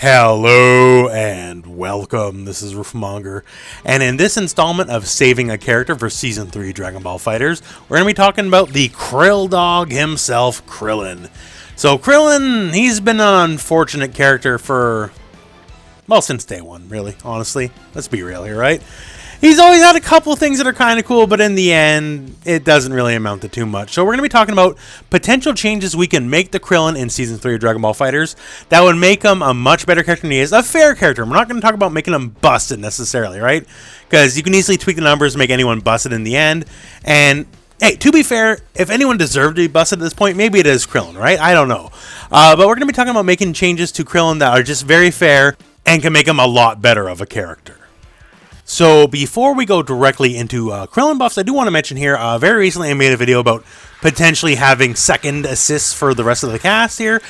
Hello and welcome, this is Rooflemonger, and in this installment of Saving a Character for Season 3 Dragon Ball FighterZ, we're going to be talking about the Krill dog himself, Krillin. So Krillin, he's been an unfortunate character for, well, since day one, really, honestly. Let's be real here, right? He's always had a couple things that are kind of cool, but in the end, it doesn't really amount to too much. So we're going to be talking about potential changes we can make to Krillin in Season 3 of Dragon Ball FighterZ that would make him a much better character than he is. A fair character. We're not going to talk about making him busted necessarily, right? Because you can easily tweak the numbers and make anyone busted in the end. And, hey, to be fair, if anyone deserved to be busted at this point, maybe it is Krillin, right? I don't know. But we're going to be talking about making changes to Krillin that are just very fair and can make him a lot better of a character. So before we go directly into Krillin buffs, I do want to mention here, very recently I made a video about potentially having second assists for the rest of the cast here,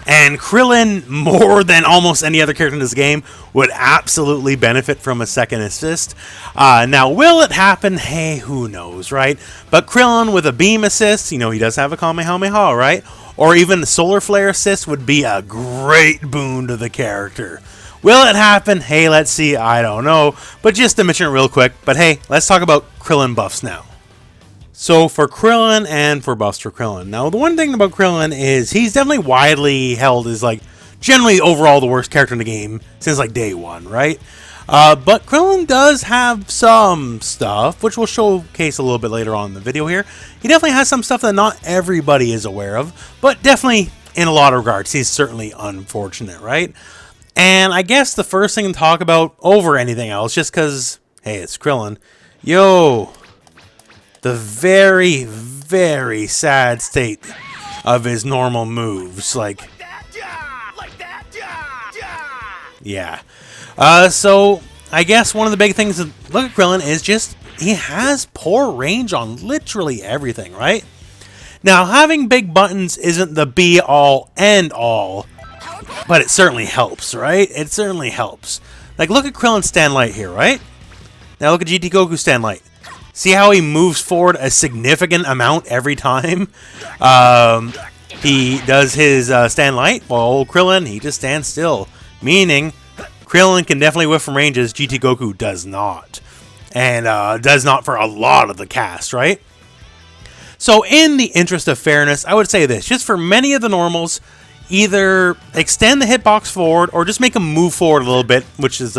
and Krillin, more than almost any other character in this game, would absolutely benefit from a second assist. Now, will it happen? Hey, who knows, right? But Krillin with a beam assist, you know, he does have a Kamehameha, right? Or even the solar flare assist would be a great boon to the character. Will it happen? Hey, let's see. I don't know. But just to mention it real quick. But hey, let's talk about Krillin buffs now. So for Krillin and for buffs for Krillin. Now, the one thing about Krillin is he's definitely widely held as, like, generally overall the worst character in the game since, like, day one, right? But Krillin does have some stuff, which we'll showcase a little bit later on in the video here. He definitely has some stuff that not everybody is aware of. But definitely, in a lot of regards, he's certainly unfortunate, right? And I guess the first thing to talk about over anything else, just because, hey, it's Krillin. Yo, the very, very sad state of his normal moves. Like yeah. So, I guess one of the big things to look at Krillin is just, he has poor range on literally everything, right? Now, having big buttons isn't the be-all, end-all, but it certainly helps, right? It certainly helps. Like, look at Krillin's stand light here, right? Now look at GT Goku's stand light. See how he moves forward a significant amount every time he does his stand light? Well, old Krillin, he just stands still. Meaning, Krillin can definitely whiff from ranges, GT Goku does not. And does not for a lot of the cast, right? So in the interest of fairness, I would say this. Just for many of the normals, either extend the hitbox forward or just make him move forward a little bit, which is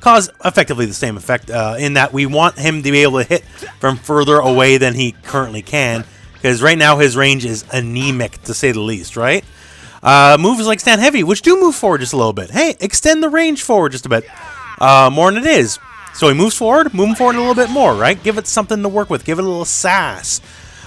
cause effectively the same effect in that we want him to be able to hit from further away than he currently can, because right now his range is anemic to say the least, right? Moves like stand heavy, which do move forward just a little bit. Hey, extend the range forward just a bit more than it is. So he moves forward, move him forward a little bit more, right? Give it something to work with, give it a little sass.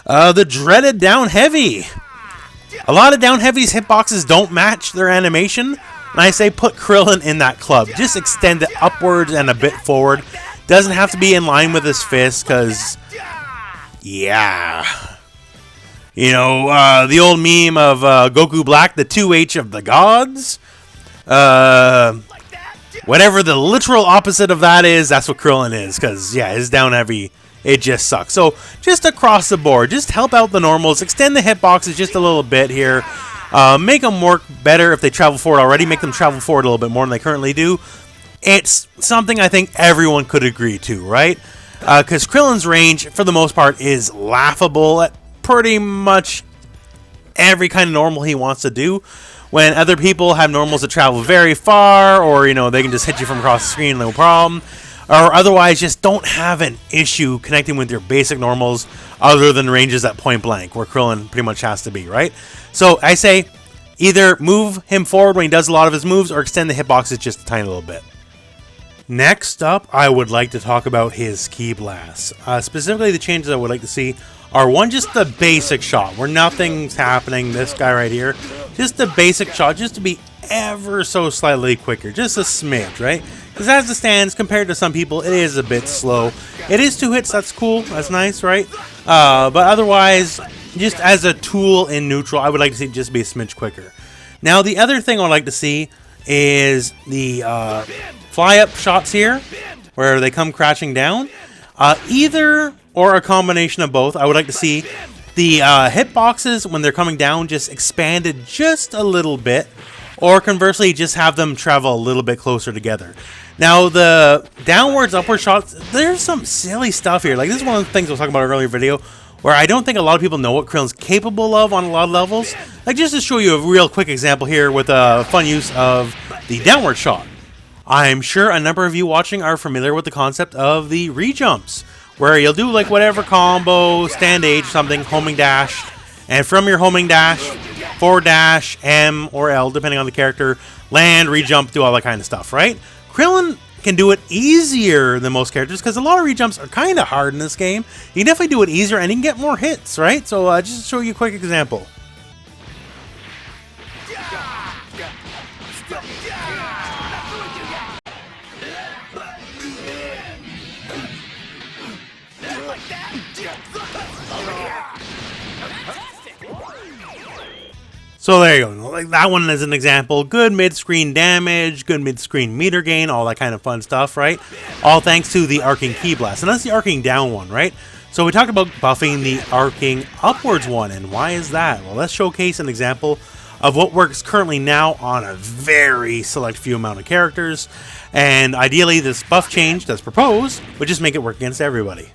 The dreaded down heavy. A lot of down heavy's hitboxes don't match their animation, and I say put Krillin in that club. Just extend it upwards and a bit forward. Doesn't have to be in line with his fist, because, yeah. You know, the old meme of Goku Black, the 2H of the gods. Whatever the literal opposite of that is, that's what Krillin is, because, yeah, his down heavy, it just sucks. So, just across the board, just help out the normals. Extend the hitboxes just a little bit here. Make them work better if they travel forward already. Make them travel forward a little bit more than they currently do. It's something I think everyone could agree to, right? Because Krillin's range, for the most part, is laughable at pretty much every kind of normal he wants to do. When other people have normals that travel very far, or, you know, they can just hit you from across the screen, no problem. Or otherwise, just don't have an issue connecting with your basic normals other than ranges at point blank, where Krillin pretty much has to be, right? So I say either move him forward when he does a lot of his moves or extend the hitboxes just a tiny little bit. Next up, I would like to talk about his ki blasts. Specifically, the changes I would like to see are, one, just the basic shot where nothing's happening, this guy right here. Just the basic shot, just to be ever so slightly quicker, just a smidge, right? Because as it stands, compared to some people, it is a bit slow. It is 2 hits, that's cool, that's nice, right? But otherwise, just as a tool in neutral, I would like to see it just be a smidge quicker. Now, the other thing I would like to see is the fly-up shots here, where they come crashing down. Either or a combination of both. I would like to see the hitboxes, when they're coming down, just expanded just a little bit. or conversely, just have them travel a little bit closer together. Now, the downwards, upward shots, there's some silly stuff here. Like, this is one of the things I was talking about in an earlier video, where I don't think a lot of people know what Krillin's capable of on a lot of levels. Like, just to show you a real quick example here with a fun use of the downward shot. I'm sure a number of you watching are familiar with the concept of the re-jumps, where you'll do like whatever combo, stand H, something, homing dash, and from your homing dash, forward dash, M or L, depending on the character, land, re-jump, do all that kind of stuff, right? Krillin can do it easier than most characters because a lot of re-jumps are kind of hard in this game. You can definitely do it easier and you can get more hits, right? So just to show you a quick example. So there you go. Like that one is an example. Good mid-screen damage, good mid-screen meter gain, all that kind of fun stuff, right? All thanks to the arcing ki blast. And that's the arcing down one, right? So we talked about buffing the arcing upwards one, and why is that? Well, let's showcase an example of what works currently now on a very select few amount of characters. And ideally, this buff change that's proposed would just make it work against everybody.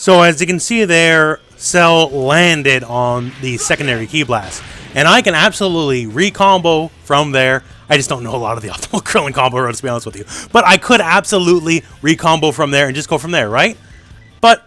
So as you can see there, Cell landed on the secondary ki blast. And I can absolutely re-combo from there. I just don't know a lot of the optimal Krillin combo routes, to be honest with you. But I could absolutely re-combo from there and just go from there, right? But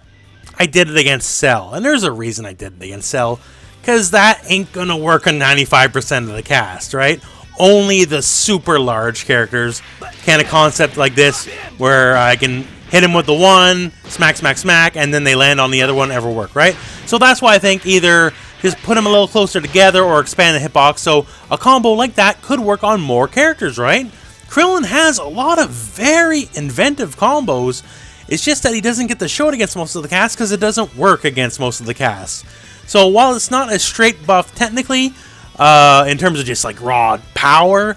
I did it against Cell. And there's a reason I did it against Cell. Because that ain't going to work on 95% of the cast, right? Only the super large characters can a concept like this where I can hit him with the one, smack, smack, smack, and then they land on the other one ever work, right? So that's why I think either just put them a little closer together or expand the hitbox, so a combo like that could work on more characters, right? Krillin has a lot of very inventive combos. It's just that he doesn't get to show it against most of the cast because it doesn't work against most of the cast. So while it's not a straight buff technically, in terms of just like raw power,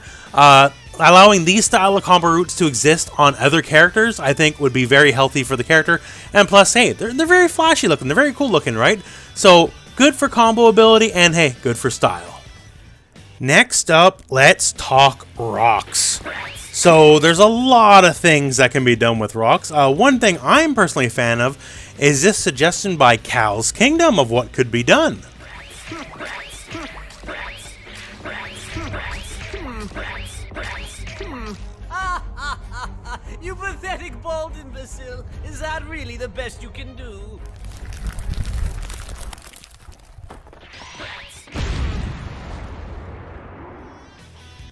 allowing these style of combo routes to exist on other characters, I think would be very healthy for the character. And plus, hey, they're very flashy looking. They're very cool looking, right? So, good for combo ability, and hey, good for style. Next up, let's talk rocks. So, there's a lot of things that can be done with rocks. One thing I'm personally a fan of is this suggestion by Cal's Kingdom of what could be done. You pathetic bald imbecile! Is that really the best you can do?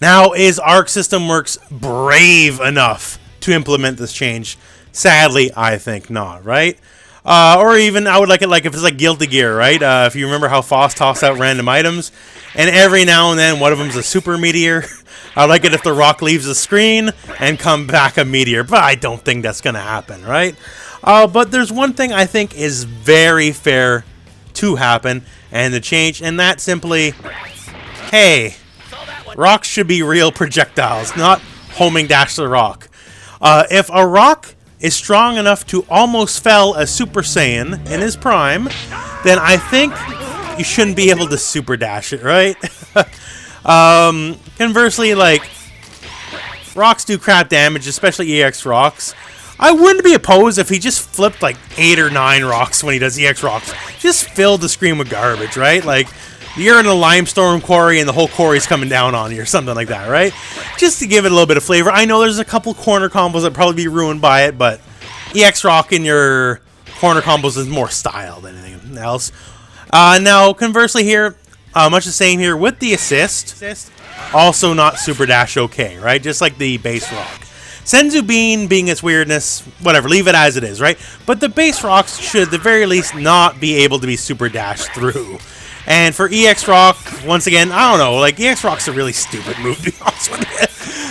Now, is Arc System Works brave enough to implement this change? Sadly, I think not, right? Or even, I would like it like if it's like Guilty Gear, right? If you remember how Foss tossed out random items, and every now and then one of them's a super meteor. I like it if the rock leaves the screen and come back a meteor, but I don't think that's going to happen, right? But there's one thing I think is very fair to happen, and the change, and that's simply, hey, rocks should be real projectiles, not homing dash the rock. If a rock is strong enough to almost fell a Super Saiyan in his prime, then I think you shouldn't be able to super dash it, right? Conversely, like, rocks do crap damage, especially EX rocks. I wouldn't be opposed if he just flipped like 8 or 9 rocks when he does EX rocks. Just fill the screen with garbage, right? Like, you're in a limestone quarry and the whole quarry's coming down on you or something like that, right? Just to give it a little bit of flavor. I know there's a couple corner combos that probably be ruined by it, but EX rock in your corner combos is more style than anything else. Now, conversely here, much the same here with the assist. Also not super dash okay, right? Just like the base rock. Senzu Bean being its weirdness, whatever, leave it as it is, right? But the base rocks should at the very least not be able to be super dashed through. And for EX Rock, once again, I don't know, like, EX Rock's a really stupid move, to be honest with you.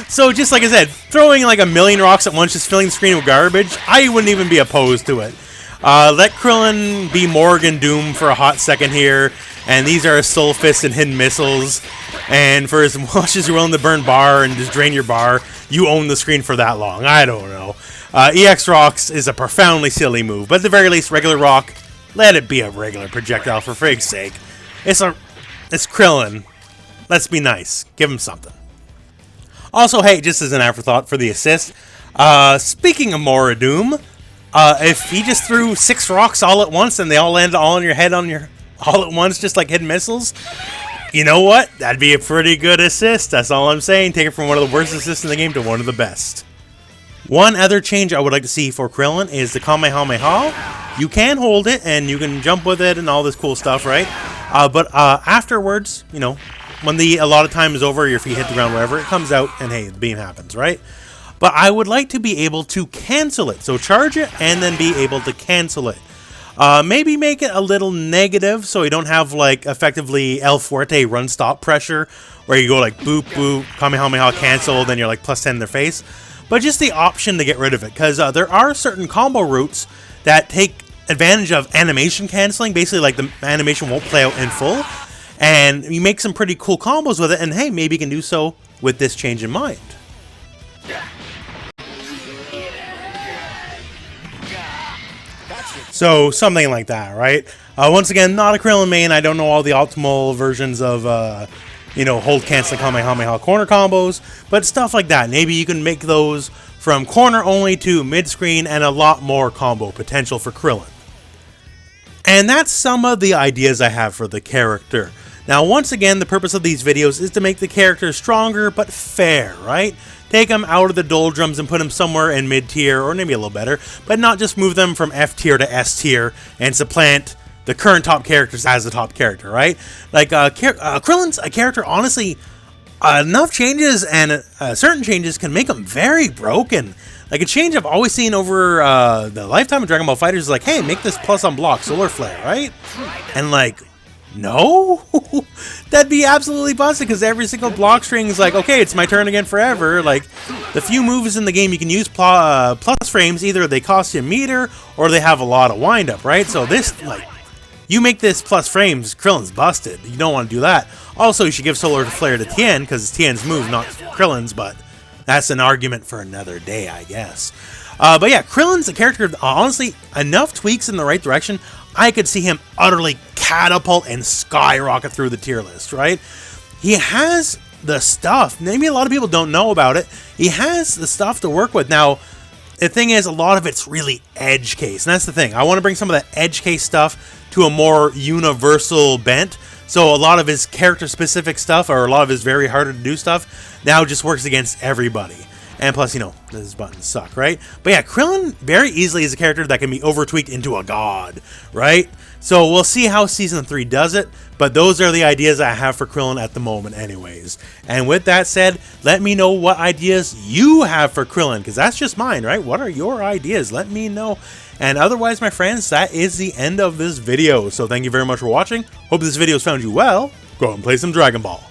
So, just like I said, throwing like a million rocks at once, just filling the screen with garbage, I wouldn't even be opposed to it. Let Krillin be Morgan Doom for a hot second here. And these are Soul Fist and Hidden Missiles. And for as much as you're willing to burn bar and just drain your bar, you own the screen for that long. I don't know. EX Rocks is a profoundly silly move, but at the very least, regular rock, let it be a regular projectile for frig's sake. It's Krillin. Let's be nice. Give him something. Also, hey, just as an afterthought for the assist, speaking of Mora Doom, if he just threw 6 rocks all at once and they all landed all on your head all at once, just like hidden missiles, you know what? That'd be a pretty good assist. That's all I'm saying. Take it from one of the worst assists in the game to one of the best. One other change I would like to see for Krillin is the Kamehameha. You can hold it and you can jump with it and all this cool stuff, right? But afterwards, you know, when the allotted time is over, your feet hit the ground, wherever, it comes out and hey, the beam happens, right? But I would like to be able to cancel it. So charge it and then be able to cancel it. Maybe make it a little negative so you don't have like effectively El Fuerte run stop pressure where you go like boop, boop, Kamehameha cancel, then you're like plus 10 in their face. But just the option to get rid of it, because there are certain combo routes that take advantage of animation canceling. Basically, like the animation won't play out in full, and you make some pretty cool combos with it. And hey, maybe you can do so with this change in mind. So something like that, right? Once again, not a Krillin main. I don't know all the optimal versions of you know, hold cancel Kamehameha corner combos, but stuff like that. Maybe you can make those from corner only to mid-screen and a lot more combo potential for Krillin. And that's some of the ideas I have for the character. Now, once again, the purpose of these videos is to make the character stronger but fair, right? Take them out of the doldrums and put them somewhere in mid-tier, or maybe a little better, but not just move them from F-tier to S-tier and supplant the current top characters as the top character, right? Like, Krillin's a character, honestly, enough changes and certain changes can make him very broken. Like, a change I've always seen over the lifetime of Dragon Ball FighterZ is like, hey, make this plus on block, Solar Flare, right? And like, no? That'd be absolutely busted, because every single block string is like, okay, it's my turn again forever. Like, the few moves in the game you can use plus frames, either they cost you a meter or they have a lot of wind-up, right? So this, like, you make this plus frames, Krillin's busted. You don't want to do that. Also, you should give Solar Flare to Tien, because it's Tien's move, not Krillin's, but that's an argument for another day, I guess. But yeah, Krillin's a character, honestly, enough tweaks in the right direction, I could see him utterly catapult and skyrocket through the tier list, right? He has the stuff. Maybe a lot of people don't know about it. He has the stuff to work with. Now, the thing is, a lot of it's really edge case, and that's the thing. I want to bring some of that edge case stuff to a more universal bent. So a lot of his character-specific stuff, or a lot of his very harder to do stuff, now just works against everybody. And plus, you know, his buttons suck, right? But yeah, Krillin very easily is a character that can be over-tweaked into a god, right? So we'll see how Season 3 does it, but those are the ideas I have for Krillin at the moment anyways. And with that said, let me know what ideas you have for Krillin, because that's just mine, right? What are your ideas? Let me know. And otherwise, my friends, that is the end of this video. So thank you very much for watching. Hope this video has found you well. Go out and play some Dragon Ball.